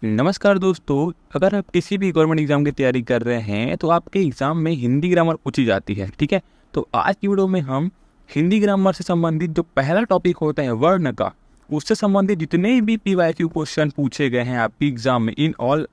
नमस्कार दोस्तों, अगर आप किसी भी गवर्नमेंट एग्जाम की तैयारी कर रहे हैं तो आपके एग्जाम में हिंदी ग्रामर पूछी जाती है। ठीक है, तो आज की वीडियो में हम हिंदी ग्रामर से संबंधित जो पहला टॉपिक होता है वर्ण का, उससे संबंधित जितने भी पीवाईक्यू क्वेश्चन पूछे गए हैं आपकी एग्जाम में, इन ऑल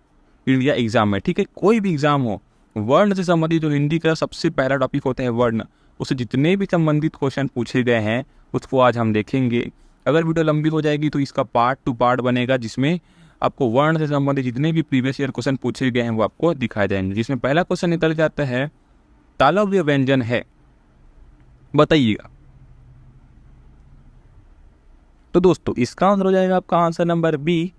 इंडिया एग्जाम में, ठीक है, कोई भी एग्जाम हो, वर्ण से संबंधित जो हिंदी का सबसे पहला टॉपिक होता है वर्ण, उससे जितने भी संबंधित क्वेश्चन पूछे गए हैं उसको आज हम देखेंगे। अगर वीडियो लंबी हो जाएगी तो इसका पार्ट टू पार्ट बनेगा, जिसमें आपको वर्ण से संबंधित जितने भी प्रीवियस ईयर क्वेश्चन पूछे गए हैं वो आपको दिखाए जाएंगे। जिसमें पहला क्वेश्चन निकल जाता है तालव्य व्यंजन है, बताइएगा। तो दोस्तों इसका आंसर हो जाएगा आपका आंसर नंबर बी,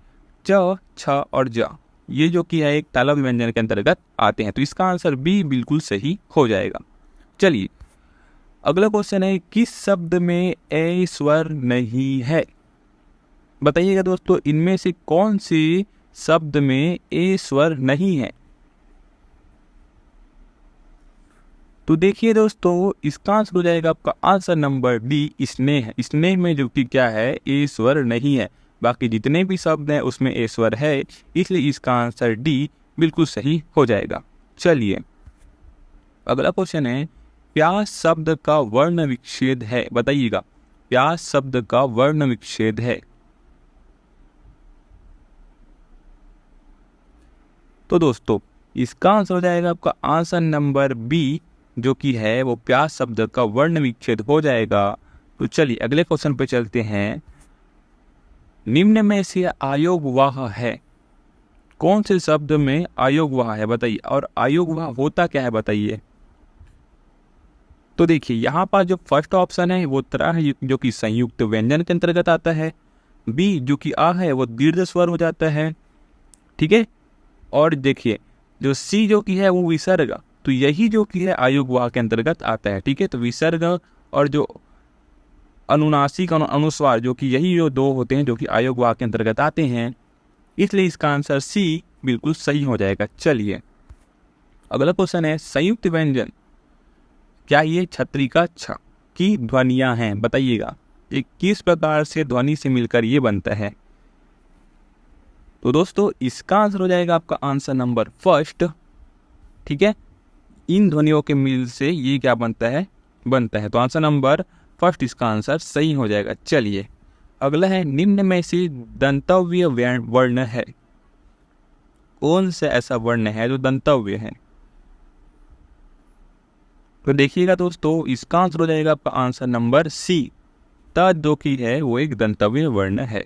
च, छ और ज, ये जो कि है एक तालव्य व्यंजन के अंतर्गत आते हैं, तो इसका आंसर बी बिल्कुल सही हो जाएगा। चलिए अगला क्वेश्चन है, किस शब्द में ए स्वर नहीं है, बताइएगा दोस्तों। इनमें से कौन से शब्द में ए स्वर नहीं है? तो देखिए दोस्तों इसका आंसर हो जाएगा आपका आंसर नंबर डी, स्नेह। स्नेह में जो कि क्या है, ए स्वर नहीं है। बाकी जितने भी शब्द हैं उसमें ए स्वर है, इसलिए इसका आंसर डी बिल्कुल सही हो जाएगा। चलिए अगला क्वेश्चन है, प्यास शब्द का वर्ण विच्छेद है, बताइएगा। प्यास शब्द का वर्ण विच्छेद है। तो दोस्तों इसका आंसर हो जाएगा आपका आंसर नंबर बी, जो कि है वो प्यास शब्द का वर्ण विच्छेद हो जाएगा। तो चलिए अगले क्वेश्चन पे चलते हैं, निम्न में से आयोगवाह है, कौन से शब्द में आयोगवाह है, बताइए। और आयोगवाह होता क्या है, बताइए। तो देखिए यहाँ पर जो फर्स्ट ऑप्शन है वो त्र है, जो कि संयुक्त व्यंजन के अंतर्गत आता है। बी जो कि आ है वो दीर्घ स्वर हो जाता है, ठीक है। और देखिए जो सी जो कि है वो विसर्ग, तो यही जो कि है आयोगवाह के अंतर्गत आता है, ठीक है। तो विसर्ग और जो अनुनासिक अनुस्वार, जो कि यही जो दो होते हैं जो कि आयोगवाह के अंतर्गत आते हैं, इसलिए इसका आंसर सी बिल्कुल सही हो जाएगा। चलिए अगला क्वेश्चन है, संयुक्त व्यंजन क्या ये छतरी का छ की ध्वनियां हैं, बताइएगा। ये किस प्रकार से ध्वनि से मिलकर ये बनता है? तो दोस्तों इसका आंसर हो जाएगा आपका आंसर नंबर फर्स्ट, ठीक है। इन ध्वनियों के मिल से ये क्या बनता है, तो आंसर नंबर फर्स्ट इसका आंसर सही हो जाएगा। चलिए अगला है, निम्न में से दंतव्य वर्ण है, कौन सा ऐसा वर्ण है जो दंतव्य है? तो देखिएगा दोस्तों इसका आंसर हो जाएगा आपका आंसर नंबर सी, त जो कि है वो एक दंतव्य वर्ण है।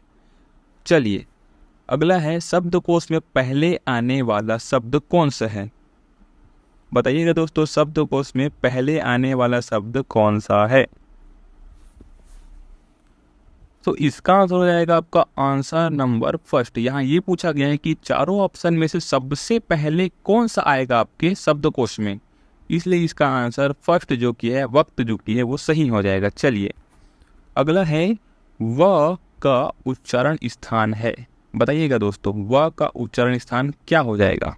चलिए अगला है, शब्दकोश में पहले आने वाला शब्द कौन सा है, बताइएगा दोस्तों। शब्दकोश में पहले आने वाला शब्द कौन सा है? तो इसका आंसर हो जाएगा आपका आंसर नंबर फर्स्ट। यहाँ ये पूछा गया है कि चारों ऑप्शन में से सबसे पहले कौन सा आएगा आपके शब्दकोश में, इसलिए इसका आंसर फर्स्ट जो कि है, वक्त जो कि है वो सही हो जाएगा। चलिए अगला है, व का उच्चारण स्थान है, बताइएगा दोस्तों। व का उच्चारण स्थान क्या हो जाएगा?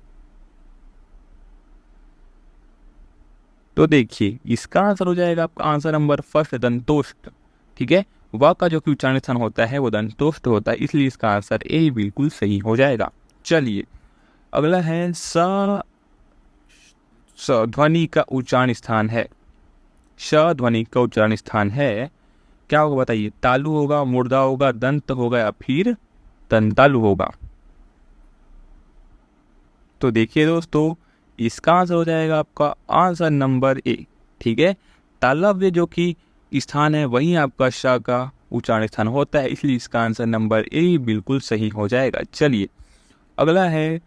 तो देखिए इसका आंसर हो जाएगा आपका आंसर नंबर फर्स्ट, दंतोष्ट, ठीक है। व का जो कि उच्चारण स्थान होता है वो दंतोष्ट होता है, इसलिए इसका आंसर ए बिल्कुल सही हो जाएगा। चलिए अगला है, स ध्वनि का उच्चारण स्थान है, श ध्वनि का उच्चारण स्थान है, क्या होगा बताइए। तालु होगा, मुर्दा होगा, दंत होगा या फिर दंतालु होगा? तो देखिए दोस्तों इसका आंसर हो जाएगा आपका आंसर नंबर ए, ठीक है। तालव्य जो कि स्थान है वहीं आपका श का उच्चारण स्थान होता है, इसलिए इसका आंसर नंबर ए बिल्कुल सही हो जाएगा। चलिए अगला है,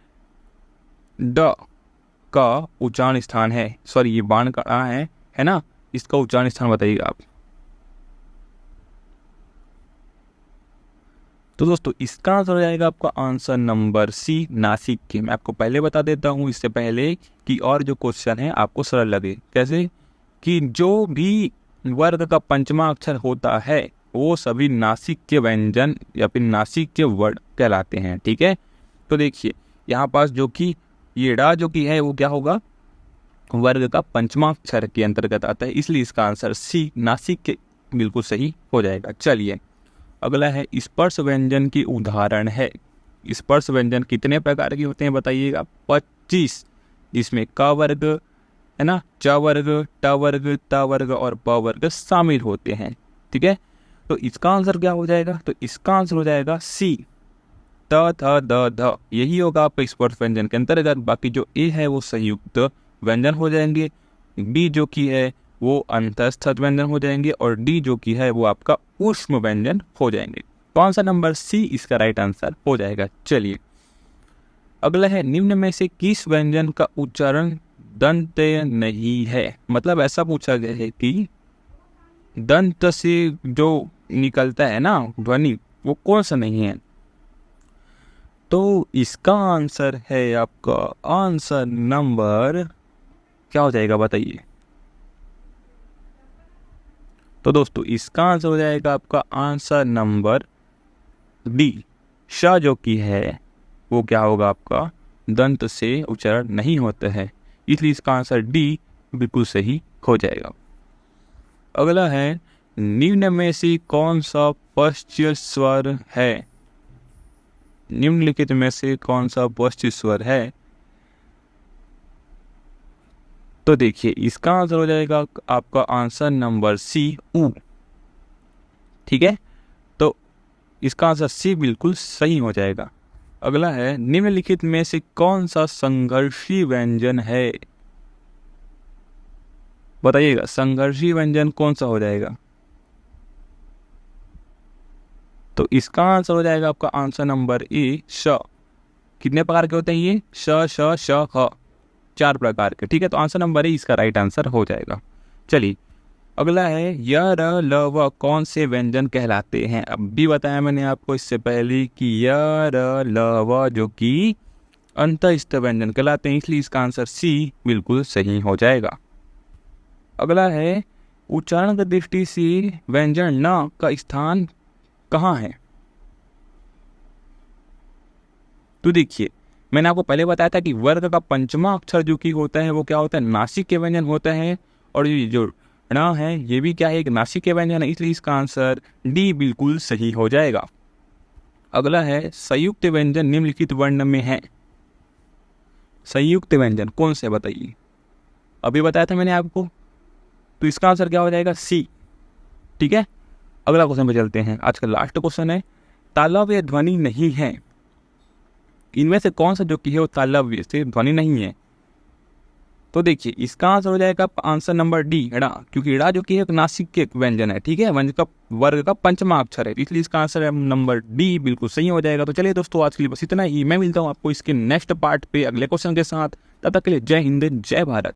ड का उच्चारण स्थान है, सॉरी ये बाण का आ है ना, इसका उच्चारण स्थान बताइएगा आप। तो दोस्तों इसका आंसर हो जाएगा आपका आंसर नंबर सी, नासिक के। मैं आपको पहले बता देता हूँ इससे पहले कि और जो क्वेश्चन है आपको सरल लगे, कैसे कि जो भी वर्ग का पंचमा अक्षर होता है वो सभी नासिक के व्यंजन या फिर नासिक के वर्ड कहलाते हैं, ठीक है। तो देखिए यहाँ पास जो कि ये डा जो कि है वो क्या होगा, वर्ग का पंचमाक्षर के अंतर्गत आता है, इसलिए इसका आंसर सी, नासिक के बिल्कुल सही हो जाएगा। चलिए अगला है, स्पर्श व्यंजन की उदाहरण है, स्पर्श व्यंजन कितने प्रकार के होते हैं बताइएगा? 25, जिसमें क वर्ग है ना, च वर्ग, ट वर्ग, त वर्ग और प वर्ग शामिल होते हैं। ठीक है, तो इसका आंसर क्या हो जाएगा? तो इसका आंसर हो जाएगा सी, त थ द ध। यही होगा आपका स्पर्श व्यंजन के अंतर्गत। बाकी जो ए है वो संयुक्त व्यंजन हो जाएंगे, बी जो की है वो अंतस्थ व्यंजन हो जाएंगे, और डी जो की है वो आपका ऊष्म व्यंजन हो जाएंगे। कौन सा नंबर सी इसका राइट आंसर हो जाएगा? चलिए अगला है, निम्न में से किस व्यंजन का उच्चारण दंत नहीं है? मतलब ऐसा पूछा गया है कि दंत से जो निकलता है ना ध्वनि, वो कौन सा नहीं है? तो इसका आंसर है आपका आंसर नंबर क्या हो जाएगा बताइए? तो दोस्तों इसका आंसर हो जाएगा आपका आंसर नंबर डी, श जो की है वो क्या होगा आपका दंत से उच्चारण नहीं होता है, इसलिए इसका आंसर डी बिल्कुल सही हो जाएगा। अगला है, निम्न में से कौन सा पश्च स्वर है? निम्नलिखित में से कौन सा पश्च स्वर है? तो देखिए इसका आंसर हो जाएगा आपका आंसर नंबर सी, ऊ। ठीक है, तो इसका आंसर सी बिल्कुल सही हो जाएगा। अगला है, निम्नलिखित में से कौन सा संघर्षी व्यंजन है? बताइएगा, संघर्षी व्यंजन कौन सा हो जाएगा? तो इसका आंसर हो जाएगा आपका आंसर नंबर ए, श। कितने प्रकार के होते हैं ये? श, श, श, ह, 4 प्रकार के। ठीक है, तो आंसर नंबर ए इसका राइट आंसर हो जाएगा। चलिए अगला है, य, र, ल, व कौन से व्यंजन कहलाते हैं? अब भी बताया मैंने आपको इससे पहले कि य, र, ल, व जो कि अंतस्थ व्यंजन कहलाते हैं, इसलिए इसका आंसर सी बिल्कुल सही हो जाएगा। अगला है, उच्चारण की दृष्टि से व्यंजन न का स्थान कहाँ है? तो देखिए मैंने आपको पहले बताया था कि वर्ग का पंचमा अक्षर जो कि होता है वो क्या होता है? नासिक के व्यंजन होता है, और ये जो ण है ये भी क्या है? एक नासिक के व्यंजन है, इसलिए इसका आंसर डी बिल्कुल सही हो जाएगा। अगला है, संयुक्त व्यंजन निम्नलिखित वर्ण में है। संयुक्त व्यंजन कौन से बताइए? अभी बताया था मैंने आपको, तो इसका आंसर क्या हो जाएगा? सी। ठीक है, अगला क्वेश्चन पे चलते हैं। आज का लास्ट क्वेश्चन है, तालव्य ध्वनि नहीं है, इनमें से कौन सा जो कि है वो तालव्य से ध्वनि नहीं है? तो देखिए इसका आंसर हो जाएगा आंसर नंबर डी, ड़ा, क्योंकि ड़ा जो कि एक नासिक के व्यंजन है। ठीक है, व्यंजन का वर्ग का पंचमा अक्षर है, इसलिए इसका आंसर नंबर डी बिल्कुल सही हो जाएगा। तो चलिए दोस्तों आज के लिए बस इतना ही। मैं मिलता हूँ आपको इसके नेक्स्ट पार्ट पे अगले क्वेश्चन के साथ। तब तक के लिए जय हिंद, जय भारत।